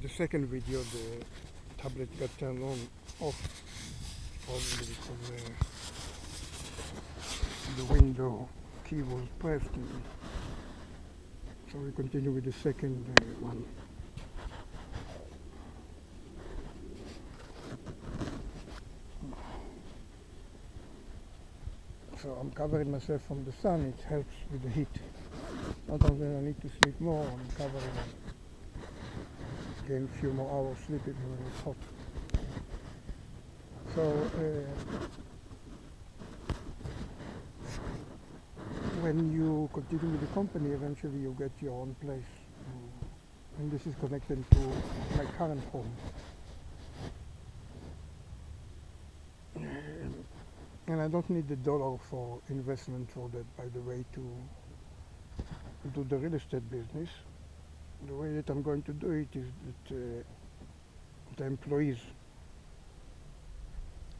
the second video, the tablet got turned on off, probably because the window key was pressed. So we continue with the second one. So I'm covering myself from the sun. It helps with the heat. Not only I need to sleep more, I'm covering gain a few more hours sleep even when it's hot. So when you continue with the company, eventually you get your own place. And this is connected to my current home. And I don't need the dollar for investment for that, by the way, to do the real estate business. The way that I'm going to do it is that the employees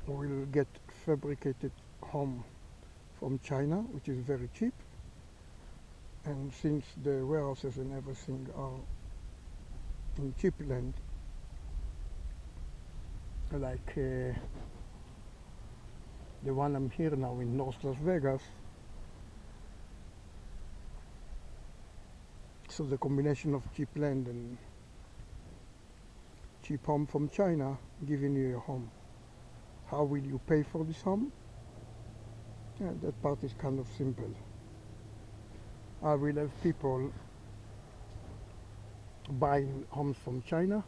will get fabricated home from China, which is very cheap. And since the warehouses and everything are in cheap land, like the one I'm here now in North Las Vegas, so the combination of cheap land and cheap home from China giving you a home. How will you pay for this home? Yeah, that part is kind of simple. I will have people buying homes from China,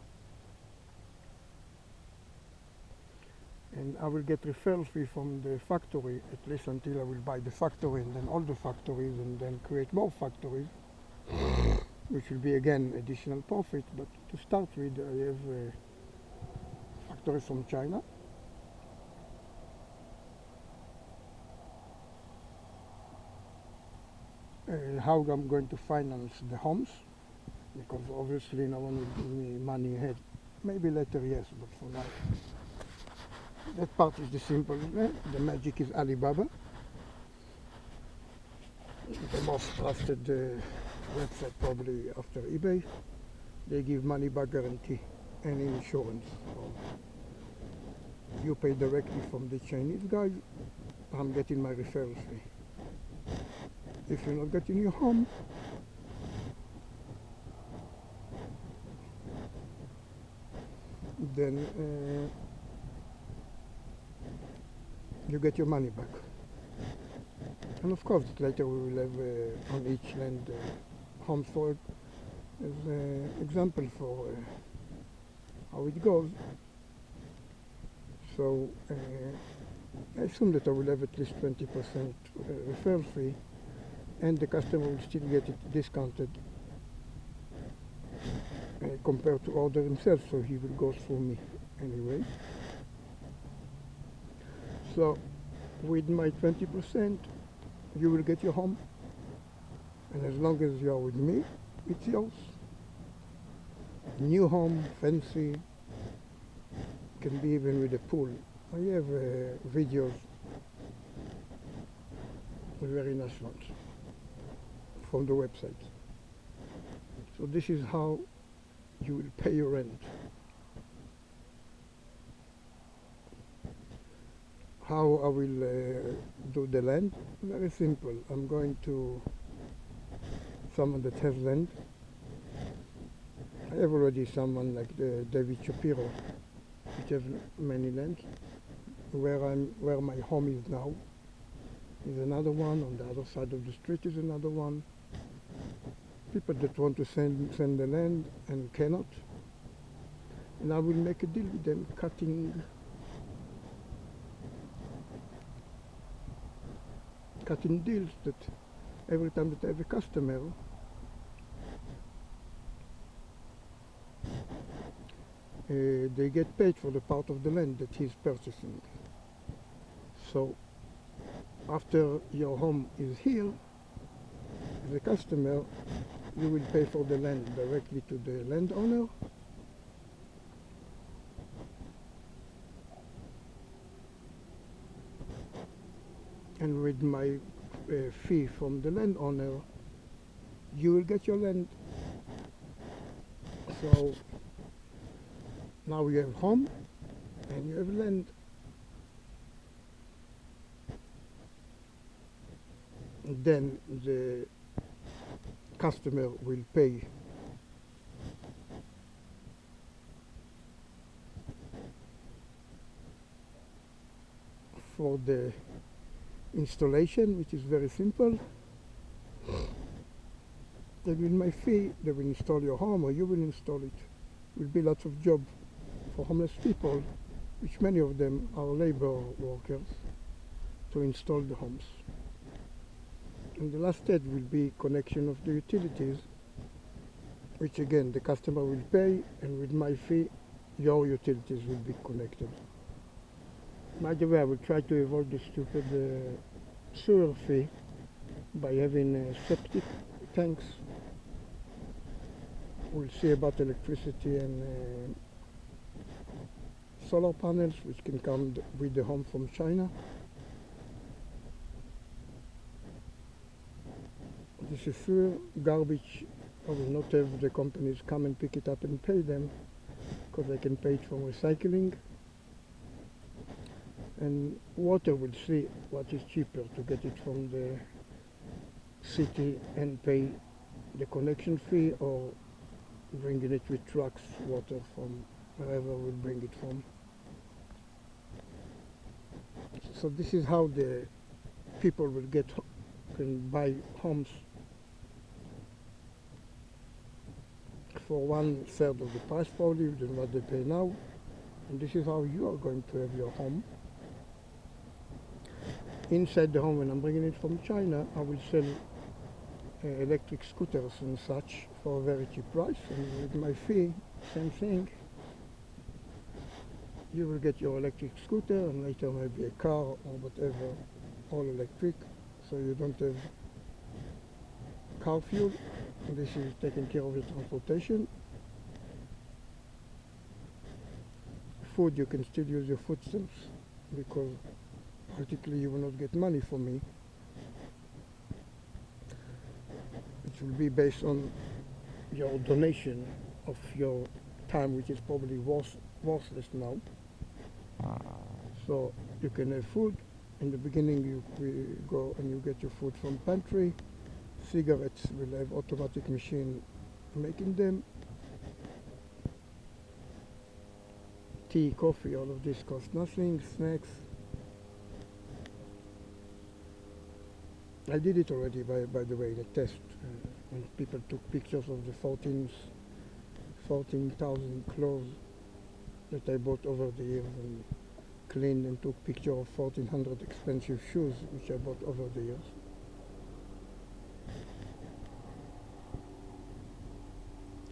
and I will get referral fee from the factory, at least until I will buy the factory and then all the factories and then create more factories, which will be again additional profit. But to start with, I have a factory from China. How I'm going to finance the homes, because obviously no one will give me money ahead. Maybe later, yes, but for now. That part is the simple. The magic is Alibaba, the most trusted website probably after eBay. They give money back guarantee and insurance. So you pay directly from the Chinese guys, I'm getting my referral fee. If you're not getting your home, then you get your money back. And of course, later we will have on each land homes for as an example for how it goes. So I assume that I will have at least 20% referral fee, and the customer will still get it discounted compared to order himself, so he will go through me anyway. So with my 20%, you will get your home, and as long as you are with me, it's yours. New home, fancy, can be even with a pool. I have videos with very nice ones from the website. So this is how you will pay your rent. How I will do the land? Very simple. I'm going to someone that has land. I have already someone like the David Shapiro, which has many lands. Where my home is now is another one. On the other side of the street is another one. People that want to send the land and cannot, and I will make a deal with them, cutting deals that every time that I have a customer, they get paid for the part of the land that he's purchasing. So after your home is here, as a customer, you will pay for the land directly to the landowner, and with my fee from the landowner, you will get your land. So Now you have home and you have land. Then the customer will pay for the installation, which is very simple. Then with my fee, they will install your home or you will install it. Will be lots of job for homeless people, which many of them are labor workers, to install the homes. And the last step will be connection of the utilities, which again the customer will pay, and with my fee, your utilities will be connected. By the way, I will try to avoid the stupid sewer fee by having septic tanks. We'll see about electricity and solar panels, which can come with the home from China. This is sewer. Garbage, I will not have the companies come and pick it up and pay them, because I can pay it from recycling. And water, will see what is cheaper, to get it from the city and pay the connection fee, or bringing it with trucks, water from wherever we'll bring it from. So this is how the people will can buy homes for 1/3 of the price probably than what they pay now. And this is how you are going to have your home. Inside the home, when I'm bringing it from China, I will sell electric scooters and such for a very cheap price, and with my fee, same thing. You will get your electric scooter, and later maybe a car or whatever, all electric, so you don't have car fuel. And this is taking care of your transportation. Food, you can still use your food stamps, because practically you will not get money from me. It will be based on your donation of your time, which is probably worthless now. So you can have food. In the beginning, you go and you get your food from pantry. Cigarettes will have automatic machine making them. Tea, coffee, all of this costs nothing. Snacks. I did it already, by the way, the test. When people took pictures of the 14,000 clothes that I bought over the years, and cleaned and took picture of 1,400 expensive shoes which I bought over the years.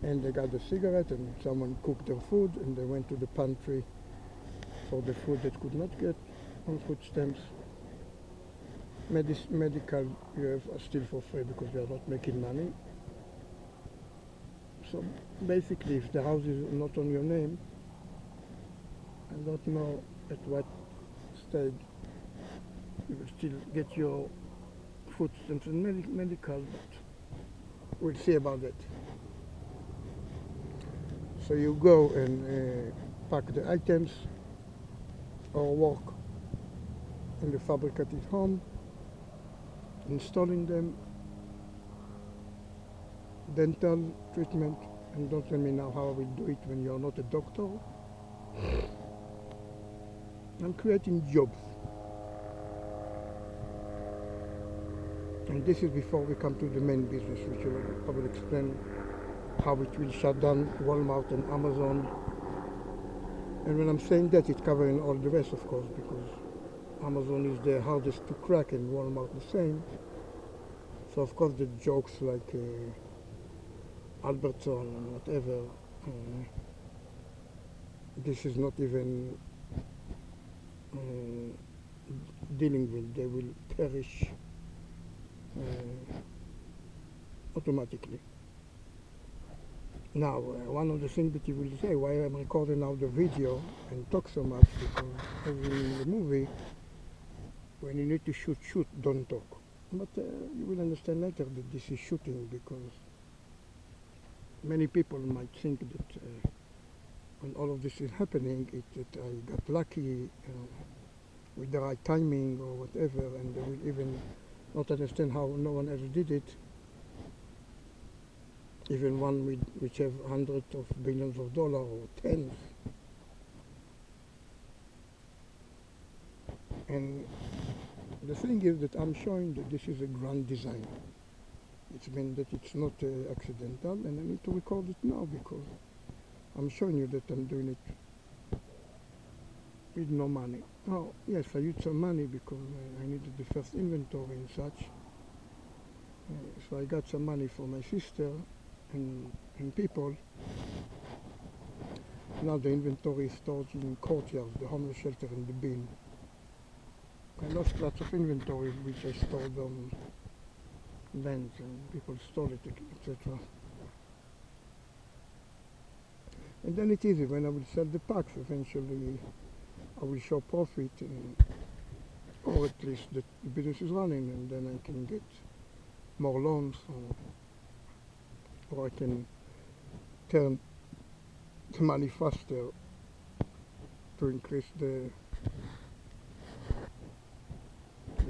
And they got a cigarette, and someone cooked their food, and they went to the pantry for the food that could not get on food stamps. Medical you have still for free, because we are not making money. So basically, if the house is not on your name, I don't know at what stage you will still get your food stamps and medical, but we'll see about that. So you go and pack the items, or work in the fabricated home, installing them, dental treatment, and don't tell me now how I will do it when you're not a doctor. I'm creating jobs. And this is before we come to the main business, which I will explain how it will shut down Walmart and Amazon. And when I'm saying that, it's covering all the rest, of course, because Amazon is the hardest to crack and Walmart the same. So of course the jokes like Albertson and whatever, this is not even dealing with, they will perish automatically. Now, one of the things that you will say, why I'm recording now the video and talk so much, because as in the movie, when you need to shoot, don't talk. But you will understand later that this is shooting, because many people might think that when all of this is happening, I got lucky with the right timing or whatever, and they will even not understand how no one else did it, even one which have hundreds of billions of dollars or tens. And the thing is that I'm showing that this is a grand design. It means that it's not accidental, and I need to record it now because I'm showing you that I'm doing it with no money. Oh, yes, I used some money because I needed the first inventory and such. So I got some money for my sister and people. Now the inventory is stored in courtyards, the homeless shelter in the bin. I lost lots of inventory which I stored on lands and people stole it, etc. And then it's easy. When I will sell the packs, eventually I will show profit, or at least the business is running, and then I can get more loans, or I can turn the money faster to increase the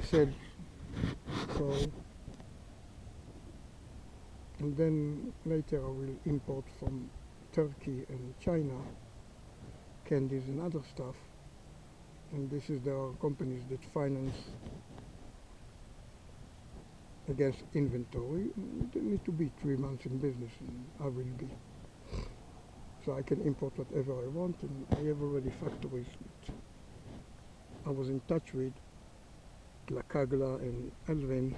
sales. So, and then later I will import from Turkey and China candies and other stuff. And there are companies that finance against inventory. They need to be 3 months in business, and I will be. So I can import whatever I want, and I have already factories that I was in touch with, La Cagla and Elvin.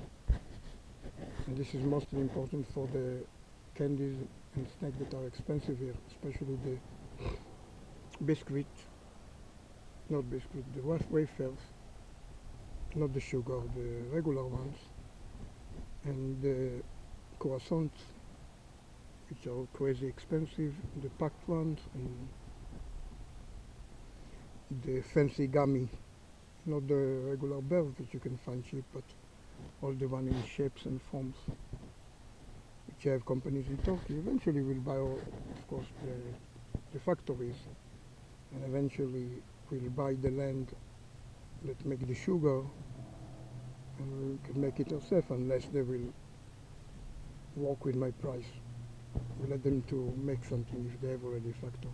And this is mostly important for the candies and snacks that are expensive here, especially the biscuit, not biscuit, the wafers, not the sugar, the regular ones, and the croissants, which are crazy expensive, the packed ones, and the fancy gummy, not the regular bears that you can find cheap, but all the one in shapes and forms, which have companies in Turkey. Eventually we'll buy, of course, the factories, and eventually we'll buy the land that make the sugar, and we can make it ourselves unless they will work with my price. We let them to make something if they have already a factory.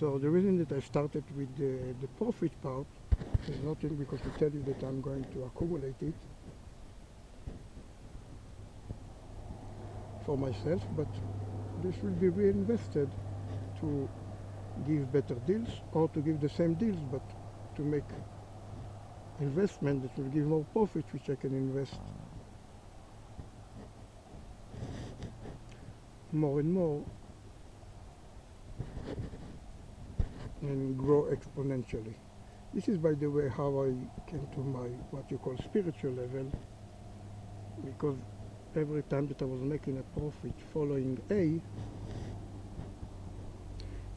So the reason that I started with the profit part is not because to tell you that I'm going to accumulate it for myself, but this will be reinvested to give better deals, or to give the same deals but to make investment that will give more profit, which I can invest more and more and grow exponentially. This is, by the way, how I came to my what you call spiritual level, because every time that I was making a profit following A,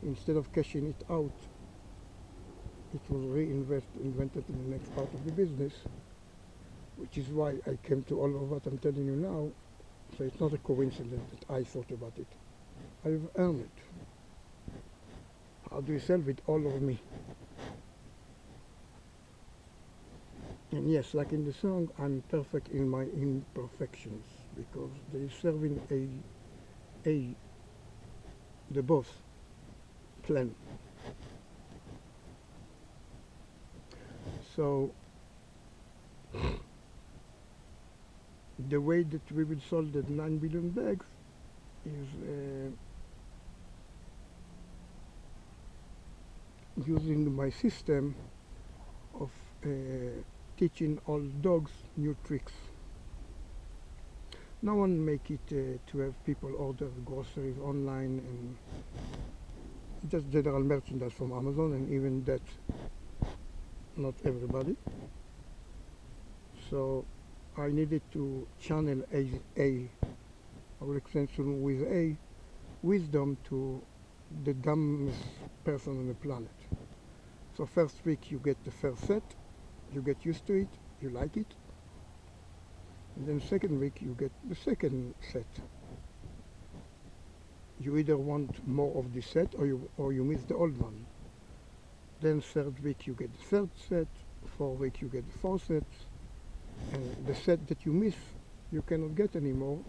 instead of cashing it out, it was invented in the next part of the business, which is why I came to all of what I'm telling you now. So it's not a coincidence that I thought about it. I've earned it. How do you sell with all of me? And yes, like in the song, I'm perfect in my imperfections, because they're serving the boss plan. So the way that we will solve the 9 billion bags is using my system of teaching all dogs new tricks. No one make it to have people order groceries online and just general merchandise from Amazon, and even that, not everybody. So I needed to channel I will explain soon with A, wisdom to the dumbest person on the planet. So first week you get the first set, you get used to it, you like it. Then second week you get the second set. You either want more of this set or you miss the old one. Then third week you get the third set, fourth week you get the fourth set, and the set that you miss you cannot get anymore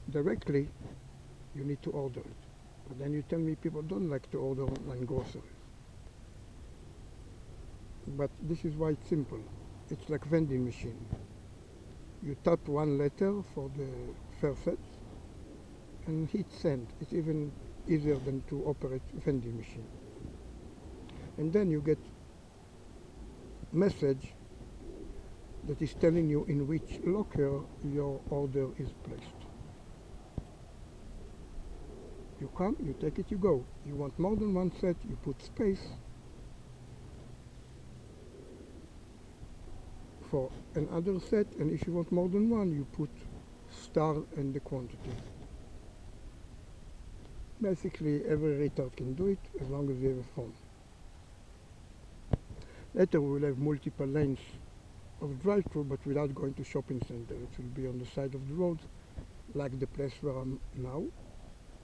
directly, you need to order it. But then you tell me people don't like to order online groceries. But this is why it's simple. It's like vending machine. You tap one letter for the first set and hit send. It's even easier than to operate vending machine. And then you get message that is telling you in which locker your order is placed. You come, you take it, you go. You want more than one set, you put space for another set, and if you want more than one, you put star and the quantity. Basically, every retard can do it as long as you have a phone. Later we will have multiple lanes of drive-through, but without going to shopping center. It will be on the side of the road, like the place where I'm now.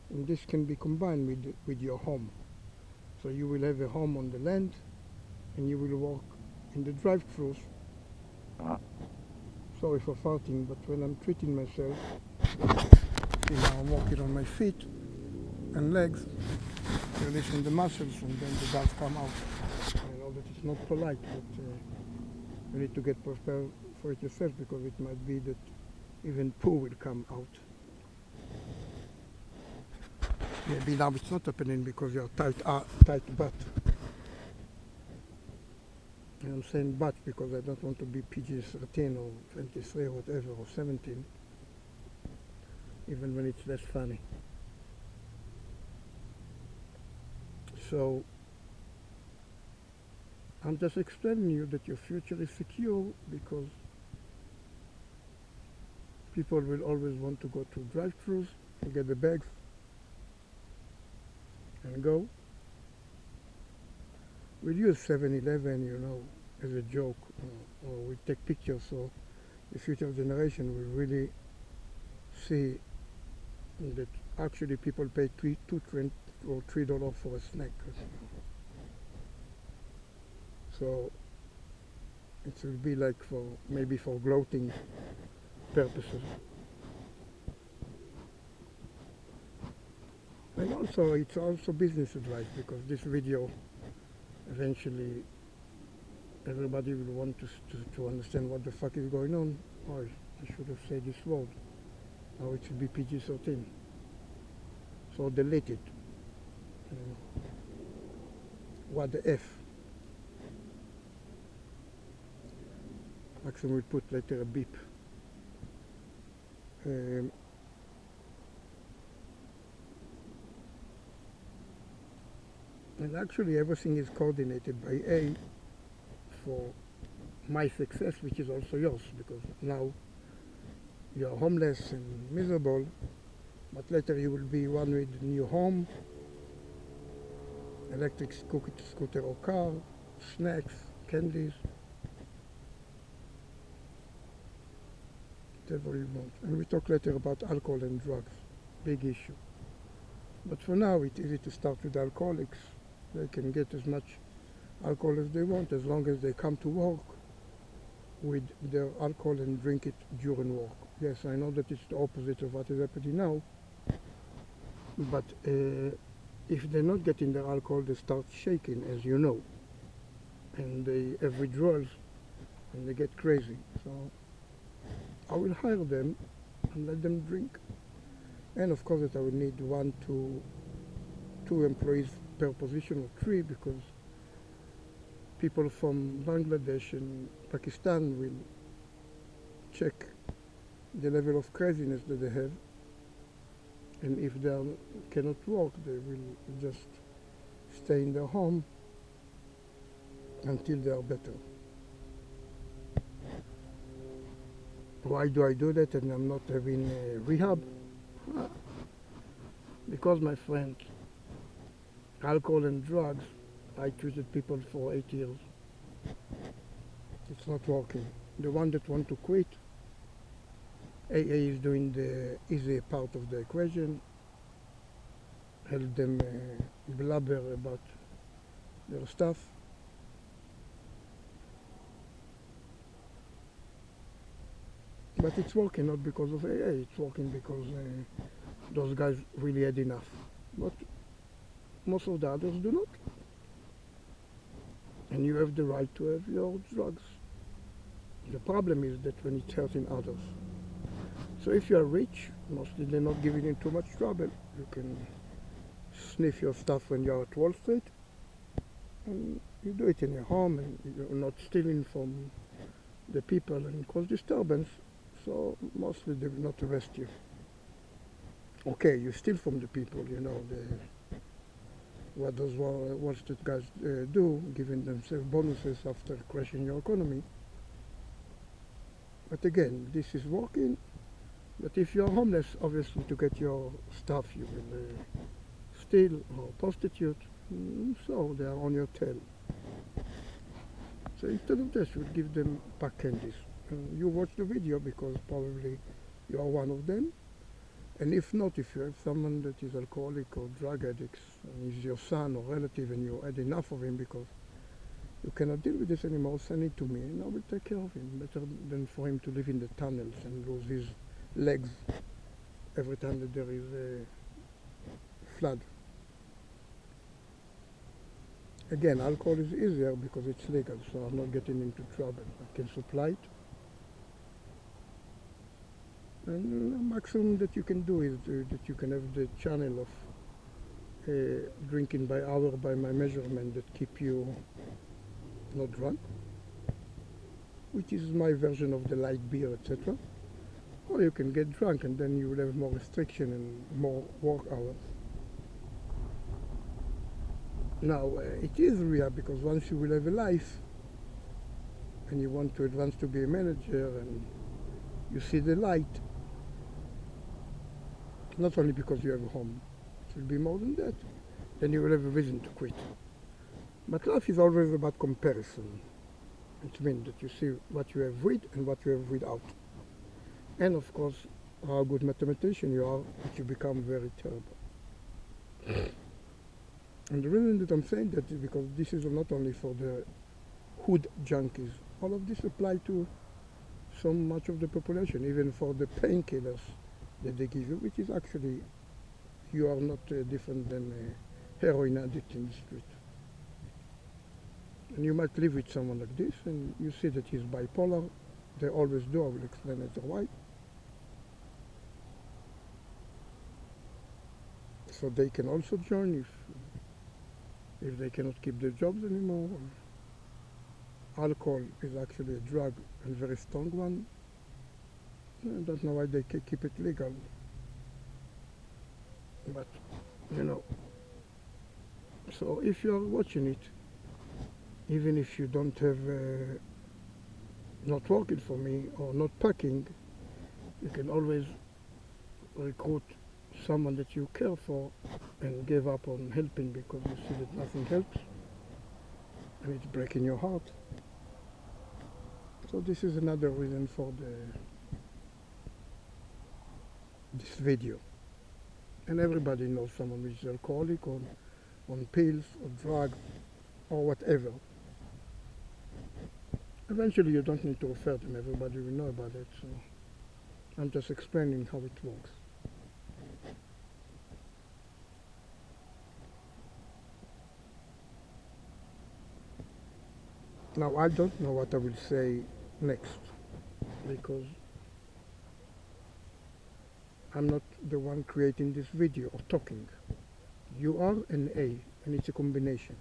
And this can be combined with your home. So you will have a home on the land, and you will walk in the drive-throughs. Sorry for farting, but when I'm treating myself, see now I'm walking on my feet and legs, releasing the muscles, and then the dust come out. I know that it's not polite, but you need to get prepared for it yourself, because it might be that even poo will come out. Maybe now it's not happening because you're tight butt. And I'm saying butt because I don't want to be PG-13 or 23 or whatever, or 17, even when it's less funny. So I'm just explaining you that your future is secure, because people will always want to go to drive-thrus and get the bags and go. We'll use 7-Eleven, you know, as a joke, or we take pictures, so the future generation will really see that actually people pay $2 or $3 for a snack. So it will be like maybe for gloating purposes. And also, it's also business advice, because this video, eventually, everybody will want to understand what the fuck is going on. Oh, I should have said this word. Now it should be PG-13. So delete it. What the F? Actually, we'll put later a beep. And actually everything is coordinated by A for my success, which is also yours, because now you're homeless and miserable, but later you will be one with a new home, electric scooter or car, snacks, candies, whatever you want. And we talk later about alcohol and drugs, big issue. But for now, it's easy to start with alcoholics. They can get as much alcohol as they want, as long as they come to work with their alcohol and drink it during work. Yes, I know that it's the opposite of what is happening now, but if they're not getting their alcohol, they start shaking, as you know, and they have withdrawals, and they get crazy. So I will hire them and let them drink. And of course that I will need 1 to 2 employees per position, or 3, because people from Bangladesh and Pakistan will check the level of craziness that they have, and if they cannot work, they will just stay in their home until they are better. Why do I do that and I'm not having rehab? Because, my friend, alcohol and drugs, I treated people for 8 years. It's not working. The one that want to quit, AA is doing the easy part of the equation, help them blabber about their stuff. But it's working not because of AA, it's working because those guys really had enough. But most of the others do not. And you have the right to have your drugs. The problem is that when it's hurting others. So if you are rich, mostly they're not giving you too much trouble. You can sniff your stuff when you're at Wall Street, and you do it in your home, and you're not stealing from the people and cause disturbance, so mostly they will not arrest you. Okay, you steal from the people, you know, what those Wall Street guys do, giving themselves bonuses after crashing your economy. But again, this is working. But if you're homeless, obviously to get your stuff, you will steal or prostitute, so they are on your tail. So instead of this, you would give them pack candies. You watch the video because probably you are one of them. And if not, if you have someone that is alcoholic or drug addicts, and he's your son or relative, and you had enough of him because you cannot deal with this anymore, send it to me, and I will take care of him. Better than for him to live in the tunnels and lose his legs every time that there is a flood. Again, alcohol is easier because it's legal, so I'm not getting into trouble. I can supply it. And the maximum that you can do is that you can have the channel of drinking by hour by my measurement that keep you not drunk, which is my version of the light beer, etc. Or you can get drunk and then you will have more restriction and more work hours. Now, it is real because once you will have a life and you want to advance to be a manager and you see the light, not only because you have a home, it will be more than that, then you will have a reason to quit. But life is always about comparison. It means that you see what you have with and what you have without. And of course, how good mathematician you are, that you become very terrible. And the reason that I'm saying that is because this is not only for the hood junkies. All of this apply to so much of the population, even for the painkillers that they give you, which is actually, you are not different than a heroin addict in the street. And you might live with someone like this, and you see that he's bipolar. They always do. I will explain later why. So they can also join if they cannot keep their jobs anymore. Alcohol is actually a drug, and a very strong one. I don't know why they keep it legal. But, you know, so if you are watching it, even if you don't have not working for me or not packing, you can always recruit someone that you care for and give up on helping because you see that nothing helps and it's breaking your heart. So this is another reason for this video. And everybody knows someone which is alcoholic or on pills or drugs or whatever. Eventually you don't need to refer them, everybody will know about it, so I'm just explaining how it works. Now I don't know what I will say next because I'm not the one creating this video or talking. You are an A and it's a combination.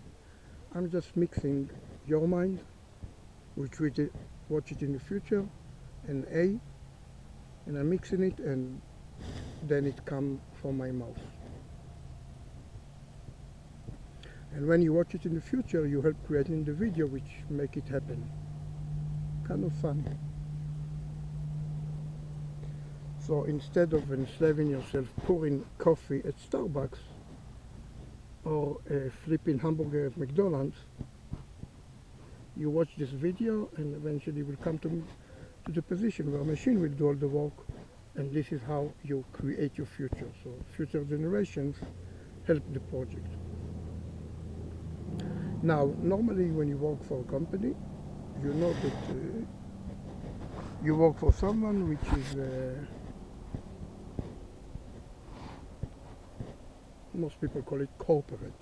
I'm just mixing your mind, which we watch it in the future, and A, and I'm mixing it and then it comes from my mouth. And when you watch it in the future, you help creating the video which make it happen. Kind of funny. So instead of enslaving yourself pouring coffee at Starbucks or flipping hamburger at McDonald's, you watch this video and eventually will come to the position where a machine will do all the work And this is how you create your future. So future generations help the project. Now, normally when you work for a company, you know that you work for someone which is, most people call it corporate.